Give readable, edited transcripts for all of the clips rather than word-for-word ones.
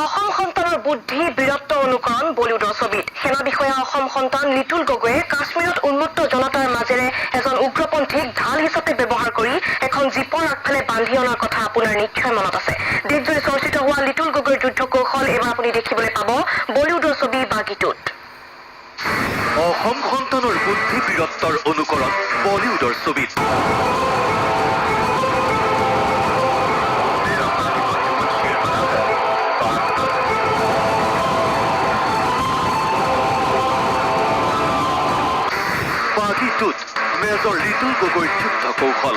অসম সন্তানৰ বুদ্ধি বীৰত্ব অনুকৰণ বলিউডৰ ছবিত সেনা বিষয়া অসম সন্তান লিটুল গগৈয়ে কাশ্মীৰত উন্মত্ত জনতাৰ মাজেৰে এজন উগ্ৰপন্থীক ঢাল হিচাপে ব্যৱহাৰ কৰি এখন জীপৰ আগফালে বান্ধি অনাৰ কথা আপোনাৰ নিশ্চয় মনত আছে। দেশজুৰি চৰ্চিত হোৱা লিটুল গগৈৰ যুদ্ধ কৌশল এইবাৰ আপুনি দেখিবলৈ পাব বলিউডৰ ছবি বাগীটোত। অসম সন্তানৰ বুদ্ধি বীৰত্বৰ অনুকৰণ বলিউডৰ ছবিত। বাগীটোত মেজৰ লিটুল গগৈৰ যুদ্ধ কৌশল।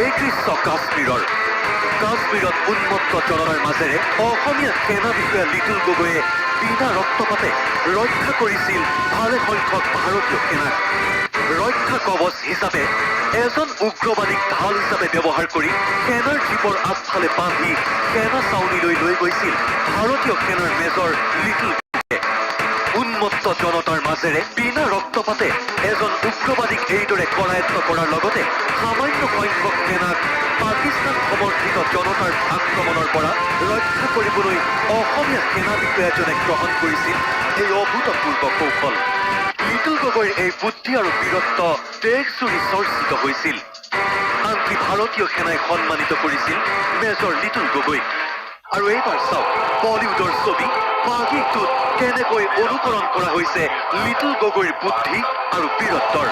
এই দৃশ্য কাশ্মীৰত উন্মত্ত জনতাৰ মাজেৰে অসমীয়া সেনা বিষয়া লিটুল গগৈয়ে বিনা ৰক্তপাতে ৰক্ষা কৰিছিল ভালে সংখ্যক ভাৰতীয় সেনাক। ৰক্ষা কৱচ হিচাপে এজন উগ্ৰবাদীক ঢাল হিচাপে ব্যৱহাৰ কৰি সেনাৰ জীপৰ আগফালে বান্ধি সেনা চাউনীলৈ লৈ গৈছিল ভাৰতীয় সেনাৰ মেজৰ লিটুল গগৈয়ে। উন্মত্ত জনতাৰ মাজেৰে বিনা ৰক্তপাতে এজন উগ্ৰবাদীক এইদৰে কৰায়ত্ব কৰাৰ লগতে সামান্য সংখ্যক সেনাক পাকিস্তান সমৰ্থিত জনতাৰ আক্ৰমণৰ পৰা ৰক্ষা কৰিবলৈ অসমীয়া সেনা বিষয়াজনে গ্ৰহণ কৰিছিল এই অভূতপূৰ্ব কৌশল। লিটুল গগৈৰ এই বুদ্ধি আৰু বীৰত্ব দেশজুৰি চৰ্চিত হৈছিল। আনকি ভাৰতীয় সেনাই সন্মানিত কৰিছিল মেজৰ লিটুল গগৈক। আৰু এইবাৰ চাওক বলিউডৰ ছবি বাগীটোত কেনেকৈ অনুকৰণ কৰা হৈছে লিটুল গগৈৰ বুদ্ধি আৰু বীৰত্বৰ।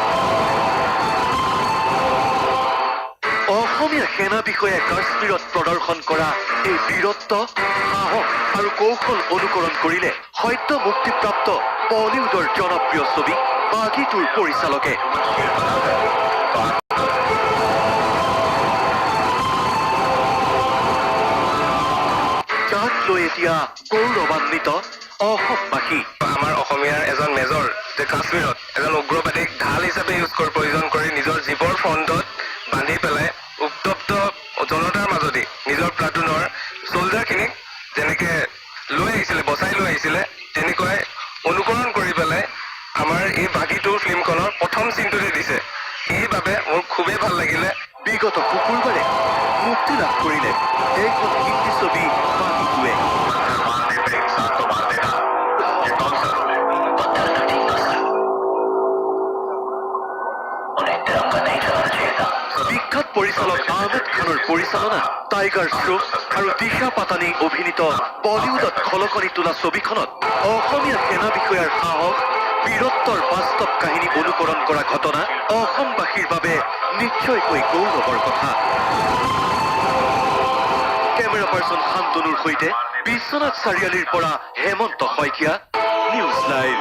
অসমীয়া সেনা বিষয়াই কাশ্মীৰত প্ৰদৰ্শন কৰা এই বীৰত্ব, সাহস আৰু কৌশল অনুকৰণ কৰিলে সদ্য মুক্তিপ্ৰাপ্ত বলিউডৰ জনপ্ৰিয় ছবি বাগীটোৰ পৰিচালকে। যাক লৈ এতিয়া গৌৰৱান্বিত অসমবাসী। আমাৰ অসমীয়াৰ এজন মেজৰ যে কাশ্মীৰত এজন উগ্ৰবাদীক ঢাল হিচাপে প্ৰয়োজন কৰি নিজৰ জীপৰ ফ্ৰণ্টত বান্ধি পেলাই উত্তপ্ত জনতাৰ মাজতে নিজৰ প্লাটুনৰ চলজাৰখিনিক যেনেকে লৈ আহিছিলে, বচাই লৈ আহিছিলে, তেনেকৈ অনুকৰণ কৰি পেলাই আমাৰ এই বাগীটোৰ ফিল্মখনৰ প্ৰথম চিনটোতে দিছে। সেইবাবে মোৰ খুবেই ভাল লাগিলে। বিগত শুকুৰবাৰে মুক্তি লাভ কৰিলে এইখন হিন্দী ছবি বাগীটোৱে। বিখ্যাত পৰিচালক আহমেদ খানৰ পৰিচালনা টাইগাৰ শ্ৰফ আৰু দিশা পাটানী অভিনীত বলিউডত খলকনি তোলা ছবিখনত অসমীয়া সেনা বিষয়াৰ সাহস, বীৰত্বৰ বাস্তৱ কাহিনী অনুকৰণ কৰা ঘটনা অসমবাসীৰ বাবে নিশ্চয়কৈ গৌৰৱৰ কথা। কেমেৰা পাৰ্চন শান্তনুৰ সৈতে বিশ্বনাথ চাৰিআলিৰ পৰা হেমন্ত শইকীয়া, নিউজ লাইভ।